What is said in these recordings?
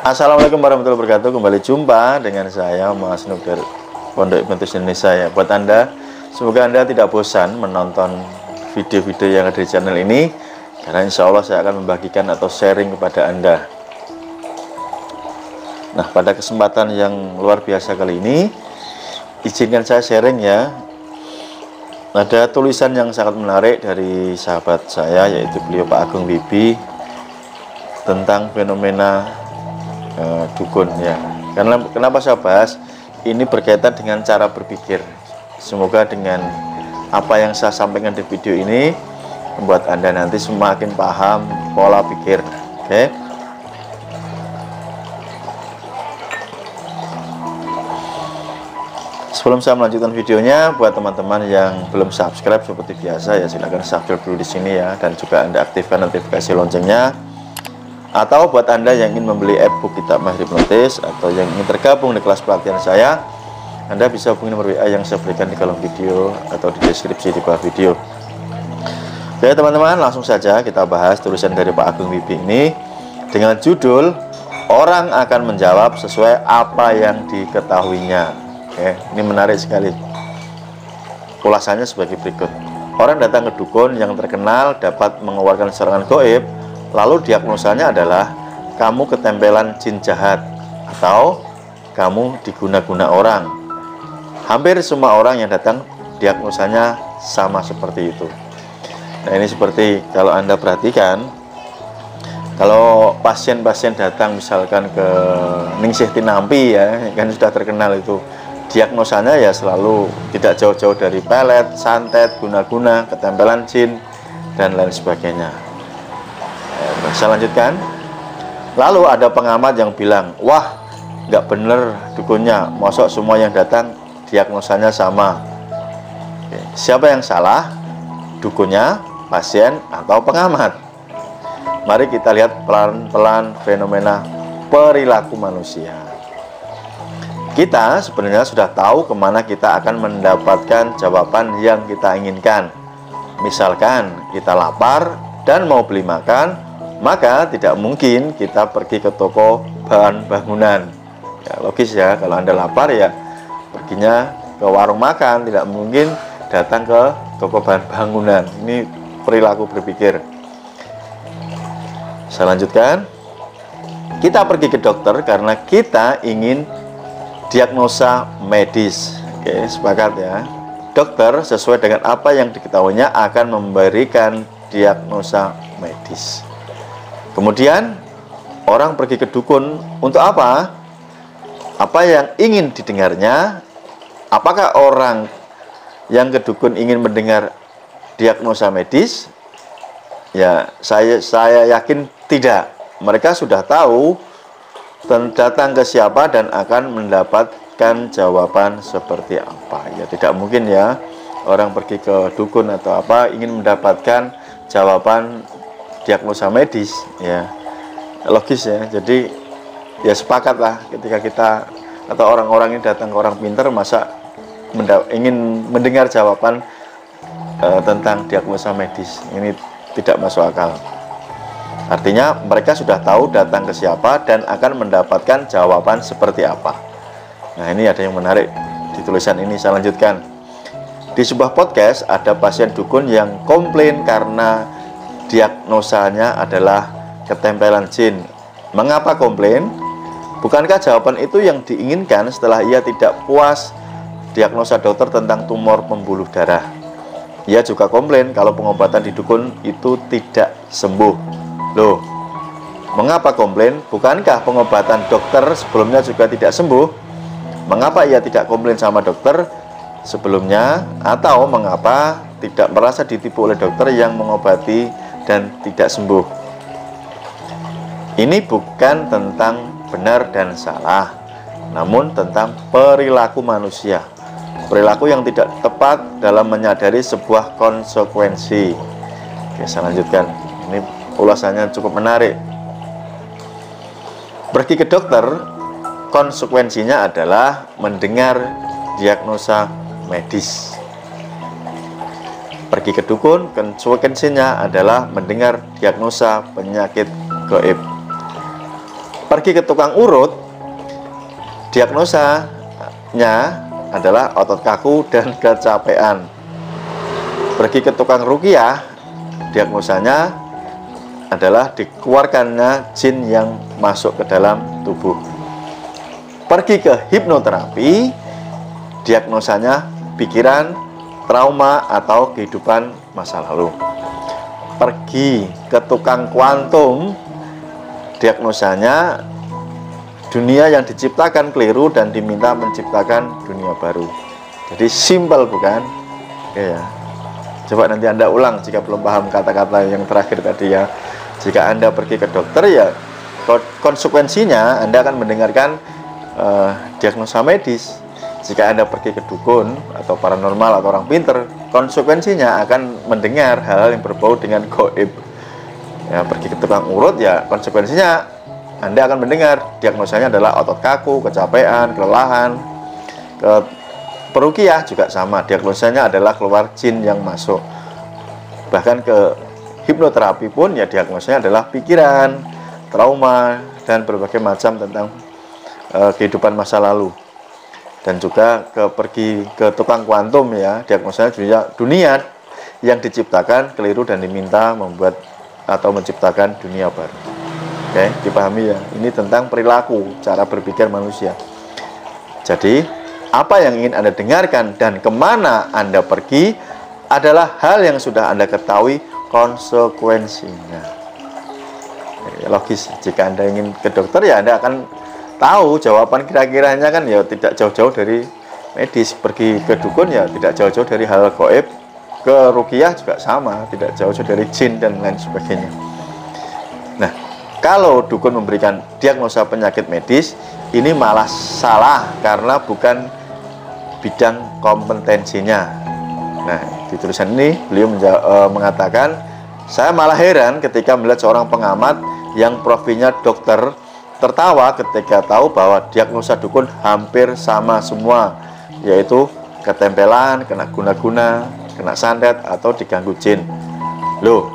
Assalamualaikum warahmatullahi wabarakatuh. Kembali jumpa dengan saya Mas Nuk dari Pondok Ibnus Indonesia ya. Buat Anda, semoga Anda tidak bosan menonton video-video yang ada di channel ini, karena insya Allah saya akan membagikan atau sharing kepada Anda. Nah, pada kesempatan yang luar biasa kali ini, izinkan saya sharing ya. Ada tulisan yang sangat menarik dari sahabat saya, yaitu beliau Pak Agung Bibi, tentang fenomena dukun ya. Karena kenapa saya bahas ini berkaitan dengan cara berpikir. Semoga dengan apa yang saya sampaikan di video ini membuat Anda nanti semakin paham pola pikir. Oke. Sebelum saya melanjutkan videonya, buat teman-teman yang belum subscribe seperti biasa ya, silahkan subscribe dulu di sini ya, dan juga Anda aktifkan notifikasi loncengnya. Atau buat Anda yang ingin membeli e-book Kitab Mahir Hipnotis atau yang ingin tergabung di kelas pelatihan saya, Anda bisa hubungi nomor WA yang saya berikan di kolom video atau di deskripsi di bawah video. Oke teman-teman, langsung saja kita bahas tulisan dari Pak Agung Bibi ini dengan judul "Orang akan menjawab sesuai apa yang diketahuinya". Oke, ini menarik sekali. Ulasannya sebagai berikut. Orang datang ke dukun yang terkenal dapat mengeluarkan serangan gaib. Lalu diagnosanya adalah kamu ketempelan jin jahat atau kamu diguna-guna orang. Hampir semua orang yang datang diagnosanya sama seperti itu. Nah, ini seperti kalau Anda perhatikan, kalau pasien-pasien datang misalkan ke Ningsih Tinampi ya, kan sudah terkenal itu, diagnosanya ya selalu tidak jauh-jauh dari pelet, santet, guna-guna, ketempelan jin, dan lain sebagainya. Saya lanjutkan. Lalu ada pengamat yang bilang, wah nggak bener dukunnya, mosok semua yang datang diagnosanya sama. Oke, siapa yang salah? Dukunnya, pasien, atau pengamat? Mari kita lihat pelan-pelan fenomena perilaku manusia. Kita sebenarnya sudah tahu kemana kita akan mendapatkan jawaban yang kita inginkan. Misalkan kita lapar dan mau beli makan, maka tidak mungkin kita pergi ke toko bahan bangunan ya, logis ya, kalau Anda lapar ya perginya ke warung makan, tidak mungkin datang ke toko bahan bangunan. Ini perilaku berpikir. Saya lanjutkan. Kita pergi ke dokter karena kita ingin diagnosa medis. Oke, sepakat ya. Dokter sesuai dengan apa yang diketahuinya akan memberikan diagnosa medis. Kemudian orang pergi ke dukun untuk apa? Apa yang ingin didengarnya? Apakah orang yang ke dukun ingin mendengar diagnosa medis? Ya, saya yakin tidak. Mereka sudah tahu datang ke siapa dan akan mendapatkan jawaban seperti apa. Ya, tidak mungkin ya orang pergi ke dukun atau apa ingin mendapatkan jawaban diagnosa medis ya, logis ya. Jadi ya sepakatlah ketika kita atau orang-orang ini datang ke orang pintar, masa ingin mendengar jawaban tentang diagnosa medis. Ini tidak masuk akal. Artinya mereka sudah tahu datang ke siapa dan akan mendapatkan jawaban seperti apa. Nah, ini ada yang menarik di tulisan ini. Saya lanjutkan. Di sebuah podcast ada pasien dukun yang komplain karena diagnosanya adalah ketempelan jin. Mengapa komplain? Bukankah jawaban itu yang diinginkan setelah ia tidak puas diagnosa dokter tentang tumor pembuluh darah? Ia juga komplain kalau pengobatan di dukun itu tidak sembuh. Loh, mengapa komplain? Bukankah pengobatan dokter sebelumnya juga tidak sembuh? Mengapa ia tidak komplain sama dokter sebelumnya? Atau mengapa tidak merasa ditipu oleh dokter yang mengobati dan tidak sembuh? Ini bukan tentang benar dan salah, namun tentang perilaku manusia. Perilaku yang tidak tepat dalam menyadari sebuah konsekuensi. Oke, saya lanjutkan. Ini ulasannya cukup menarik. Pergi ke dokter, konsekuensinya adalah mendengar diagnosa medis. Pergi ke dukun, konsekuensinya adalah mendengar diagnosa penyakit gaib. Pergi ke tukang urut, diagnosanya adalah otot kaku dan kecapean. Pergi ke tukang ruqyah, diagnosanya adalah dikeluarkannya jin yang masuk ke dalam tubuh. Pergi ke hipnoterapi, diagnosanya pikiran, trauma, atau kehidupan masa lalu. Pergi ke tukang kuantum, diagnosanya dunia yang diciptakan keliru dan diminta menciptakan dunia baru. Jadi simpel, bukan? Oke ya. Coba nanti Anda ulang jika belum paham kata-kata yang terakhir tadi ya. Jika Anda pergi ke dokter, ya konsekuensinya Anda akan mendengarkan diagnosa medis. Jika Anda pergi ke dukun atau paranormal atau orang pinter, konsekuensinya akan mendengar hal-hal yang berbau dengan gaib. Ya, pergi ke tukang urut, ya konsekuensinya Anda akan mendengar diagnosanya adalah otot kaku, kecapean, kelelahan. Ke peruqyah juga sama, diagnosanya adalah keluar jin yang masuk. Bahkan ke hipnoterapi pun ya diagnosanya adalah pikiran, trauma, dan berbagai macam tentang kehidupan masa lalu. Dan juga pergi ke tukang kuantum, ya diagnosanya juga dunia yang diciptakan keliru dan diminta membuat atau menciptakan dunia baru. Oke, dipahami ya. Ini tentang perilaku, cara berpikir manusia. Jadi apa yang ingin Anda dengarkan dan kemana Anda pergi adalah hal yang sudah Anda ketahui konsekuensinya. Logis, jika Anda ingin ke dokter, ya Anda akan tahu jawaban kira-kiranya kan, ya tidak jauh-jauh dari medis. Pergi ke dukun, ya tidak jauh-jauh dari hal gaib. Ke ruqyah juga sama, tidak jauh-jauh dari jin dan lain sebagainya. Nah, kalau dukun memberikan diagnosa penyakit medis, ini malah salah karena bukan bidang kompetensinya. Nah, di tulisan ini beliau mengatakan, saya malah heran ketika melihat seorang pengamat yang profilnya dokter tertawa ketika tahu bahwa diagnosa dukun hampir sama semua, yaitu ketempelan, kena guna-guna, kena santet, atau diganggu jin. Loh,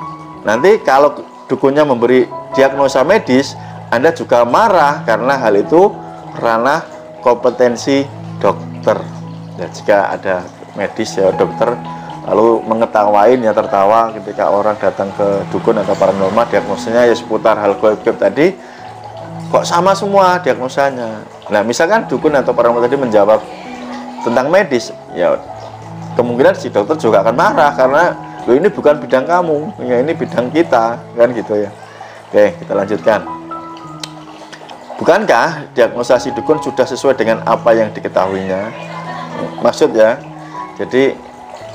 nanti kalau dukunnya memberi diagnosa medis, Anda juga marah karena hal itu ranah kompetensi dokter. Ya, jika ada medis, ya dokter lalu mengetawain, ya tertawa ketika orang datang ke dukun atau paranormal, diagnosanya ya seputar hal gaib tadi, kok sama semua diagnosanya. Nah, misalkan dukun atau paranormal tadi menjawab tentang medis, ya kemungkinan si dokter juga akan marah karena loh, ini bukan bidang kamu, ya ini bidang kita, kan gitu ya. Oke, kita lanjutkan. Bukankah diagnosa si dukun sudah sesuai dengan apa yang diketahuinya? Maksud ya, jadi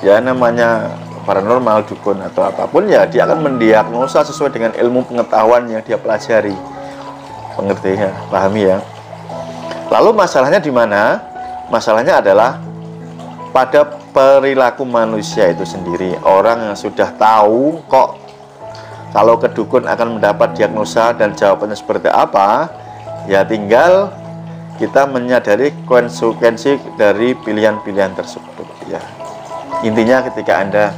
ya namanya paranormal, dukun atau apapun, ya dia akan mendiagnosa sesuai dengan ilmu pengetahuan yang dia pelajari. Pengerti ya, pahami ya. Lalu masalahnya di mana? Masalahnya adalah pada perilaku manusia itu sendiri. Orang yang sudah tahu kok kalau ke dukun akan mendapat diagnosa dan jawabannya seperti apa, ya tinggal kita menyadari konsekuensi dari pilihan-pilihan tersebut ya. Intinya ketika Anda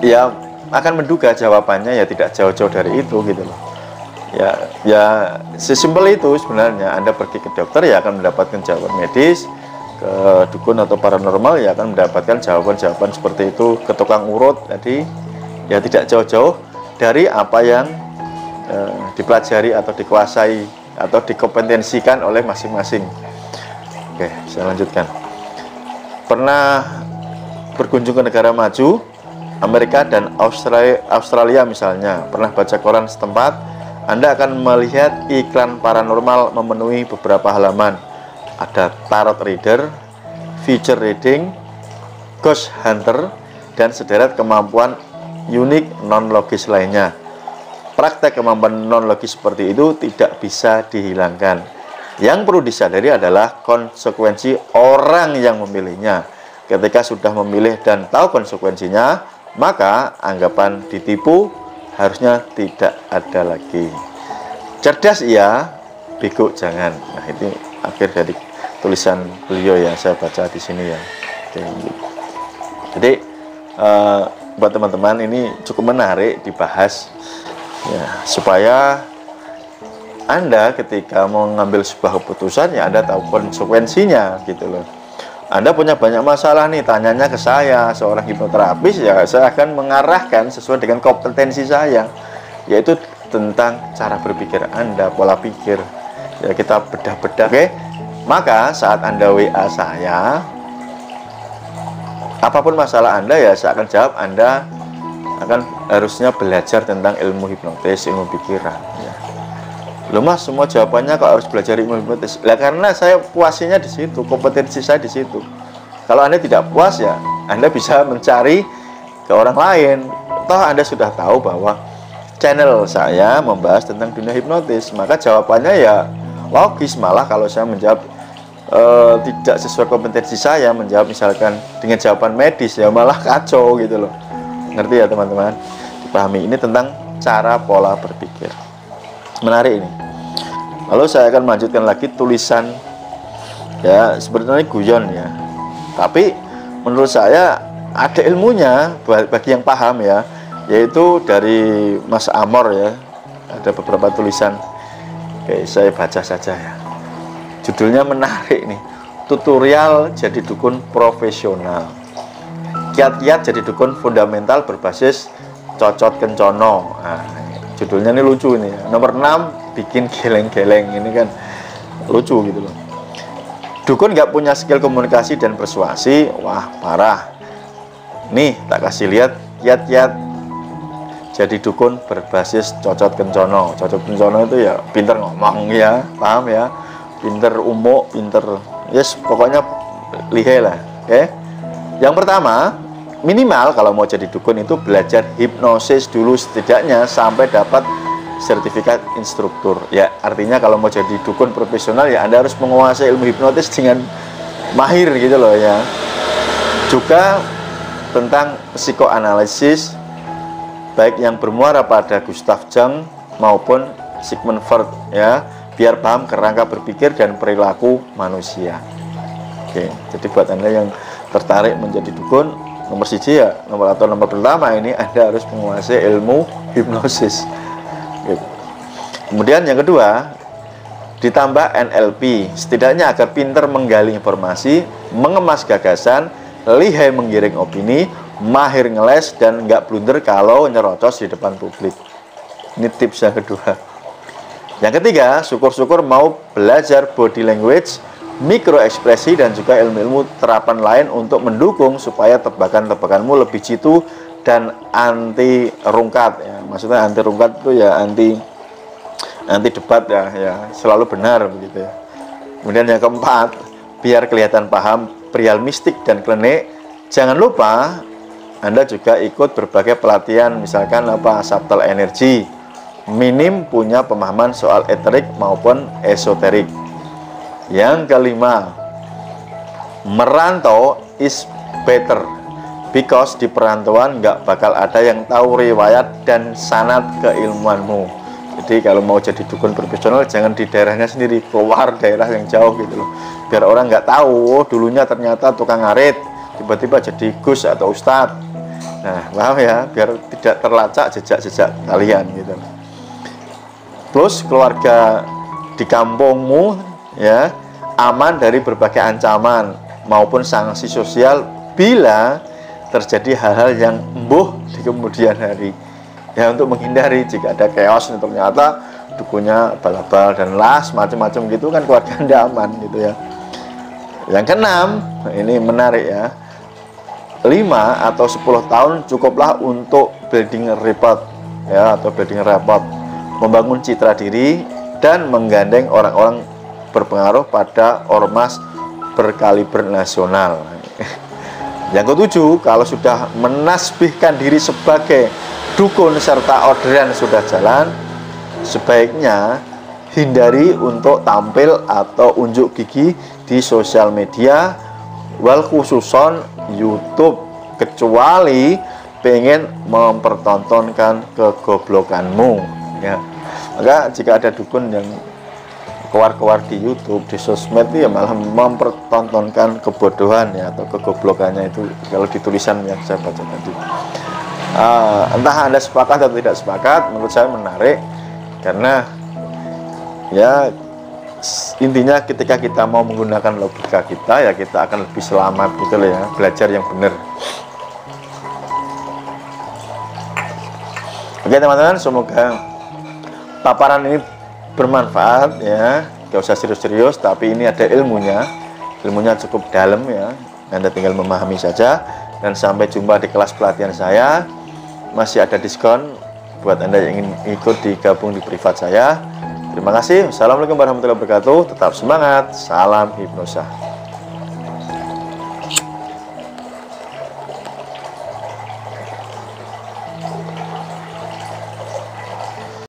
ya akan menduga jawabannya, ya tidak jauh-jauh dari itu gitu loh. Ya sesimpel itu sebenarnya. Anda pergi ke dokter, ya akan mendapatkan jawaban medis. Ke dukun atau paranormal, ya akan mendapatkan jawaban-jawaban seperti itu. Ke tukang urut tadi, ya tidak jauh-jauh dari apa yang dipelajari atau dikuasai atau dikompetensikan oleh masing-masing. Oke, saya lanjutkan. Pernah berkunjung ke negara maju, Amerika dan Australia misalnya, pernah baca koran setempat, Anda akan melihat iklan paranormal memenuhi beberapa halaman. Ada tarot reader, future reading, ghost hunter, dan sederet kemampuan unik non-logis lainnya. Praktek kemampuan non-logis seperti itu tidak bisa dihilangkan. Yang perlu disadari adalah konsekuensi orang yang memilihnya. Ketika sudah memilih dan tahu konsekuensinya, maka anggapan ditipu harusnya tidak ada lagi. Cerdas iya, bego jangan. Nah, itu akhir dari tulisan beliau ya, saya baca di sini ya. Oke. Jadi buat teman-teman ini cukup menarik dibahas ya, supaya Anda ketika mau mengambil sebuah keputusan, ya Anda tahu konsekuensinya gitu loh. Anda punya banyak masalah nih, tanyanya ke saya, seorang hipnoterapis, ya saya akan mengarahkan sesuai dengan kompetensi saya, yaitu tentang cara berpikir Anda, pola pikir. Ya kita bedah-bedah, oke? Maka saat Anda WA saya, apapun masalah Anda, ya saya akan jawab. Anda akan harusnya belajar tentang ilmu hipnotis, ilmu pikiran. Ya. Loh Mas, semua jawabannya kok harus belajar ilmu hipnotis? Lah karena saya puasinya di situ, kompetensi saya di situ. Kalau Anda tidak puas, ya Anda bisa mencari ke orang lain. Toh Anda sudah tahu bahwa channel saya membahas tentang dunia hipnotis, maka jawabannya ya logis. Malah kalau saya menjawab tidak sesuai kompetensi saya, menjawab misalkan dengan jawaban medis, ya malah kacau gitu loh. Ngerti ya teman-teman? Dipahami, ini tentang cara pola berpikir. Menarik ini. Lalu saya akan melanjutkan lagi tulisan, ya sebetulnya guyon ya, tapi menurut saya ada ilmunya bagi yang paham ya, yaitu dari Mas Amor ya. Ada beberapa tulisan. Oke, saya baca saja ya. Judulnya menarik nih. Tutorial jadi dukun profesional. Kiat-kiat jadi dukun fundamental berbasis cocot kencono. Nah, judulnya ini lucu ini. Nomor 6, bikin geleng-geleng. Ini kan lucu gitu loh. Dukun nggak punya skill komunikasi dan persuasi. Wah, parah. Nih, tak kasih lihat kiat-kiat jadi dukun berbasis cocot kencono. Cocot kencono itu ya pinter ngomong ya, paham ya? Pinter umuk, pinter, yes, pokoknya lihai lah. Oke. Yang pertama, minimal kalau mau jadi dukun itu belajar hipnosis dulu setidaknya sampai dapat sertifikat instruktur. Ya, artinya kalau mau jadi dukun profesional ya Anda harus menguasai ilmu hipnotis dengan mahir gitu loh ya. Juga tentang psikoanalisis, baik yang bermuara pada Gustav Jung maupun Sigmund Freud ya, biar paham kerangka berpikir dan perilaku manusia. Oke, jadi buat Anda yang tertarik menjadi dukun, nomor siji ya, nomor pertama ini Anda harus menguasai ilmu hipnosis. Kemudian yang kedua, ditambah NLP, setidaknya agar pinter menggali informasi, mengemas gagasan, lihai menggiring opini, mahir ngeles, dan nggak blunder kalau nyerocos di depan publik. Ini tips yang kedua. Yang ketiga, syukur-syukur mau belajar body language, mikro ekspresi, dan juga ilmu-ilmu terapan lain untuk mendukung supaya tebakan-tebakanmu lebih jitu dan anti rungkat ya. Maksudnya anti rungkat itu ya anti debat ya, selalu benar begitu ya. Kemudian yang keempat, biar kelihatan paham perihal mistik dan klinik, jangan lupa Anda juga ikut berbagai pelatihan, misalkan subtle energy, minim punya pemahaman soal eterik maupun esoterik. Yang kelima, merantau is better, because di perantauan nggak bakal ada yang tahu riwayat dan sanad keilmuanmu. Jadi kalau mau jadi dukun profesional jangan di daerahnya sendiri, keluar daerah yang jauh gitu loh, biar orang nggak tahu dulunya ternyata tukang ngarit, tiba-tiba jadi gus atau ustadz. Nah, paham ya, biar tidak terlacak jejak-jejak kalian gitu. Plus keluarga di kampungmu ya aman dari berbagai ancaman maupun sanksi sosial bila terjadi hal-hal yang embuh di kemudian hari. Ya, untuk menghindari jika ada chaos ternyata dukunnya abal-abal dan las macam-macam gitu kan, keluarga Anda aman gitu ya. Yang keenam, ini menarik ya. 5 atau 10 tahun cukuplah untuk building report ya, atau building report, membangun citra diri dan menggandeng orang-orang berpengaruh pada ormas berkaliber nasional. Yang ketujuh, kalau sudah menasbihkan diri sebagai dukun serta orderan sudah jalan, sebaiknya hindari untuk tampil atau unjuk gigi di sosial media, wal khususon YouTube, kecuali pengen mempertontonkan kegoblokanmu ya. Maka jika ada dukun yang keluar-keluar di YouTube, di sosmed ya malah mempertontonkan kebodohan ya atau kegoblokannya itu, kalau di tulisan yang saya baca tadi. Entah Anda sepakat atau tidak sepakat, menurut saya menarik karena Ya, intinya ketika kita mau menggunakan logika kita, ya kita akan lebih selamat gitu loh ya, belajar yang benar. Oke teman-teman, semoga paparan ini bermanfaat ya. Gak usah serius-serius, tapi ini ada ilmunya cukup dalam ya. Anda tinggal memahami saja. Dan sampai jumpa di kelas pelatihan saya. Masih ada diskon buat Anda yang ingin ikut digabung di privat saya. Terima kasih. Assalamualaikum warahmatullahi wabarakatuh. Tetap semangat. Salam hipnosa.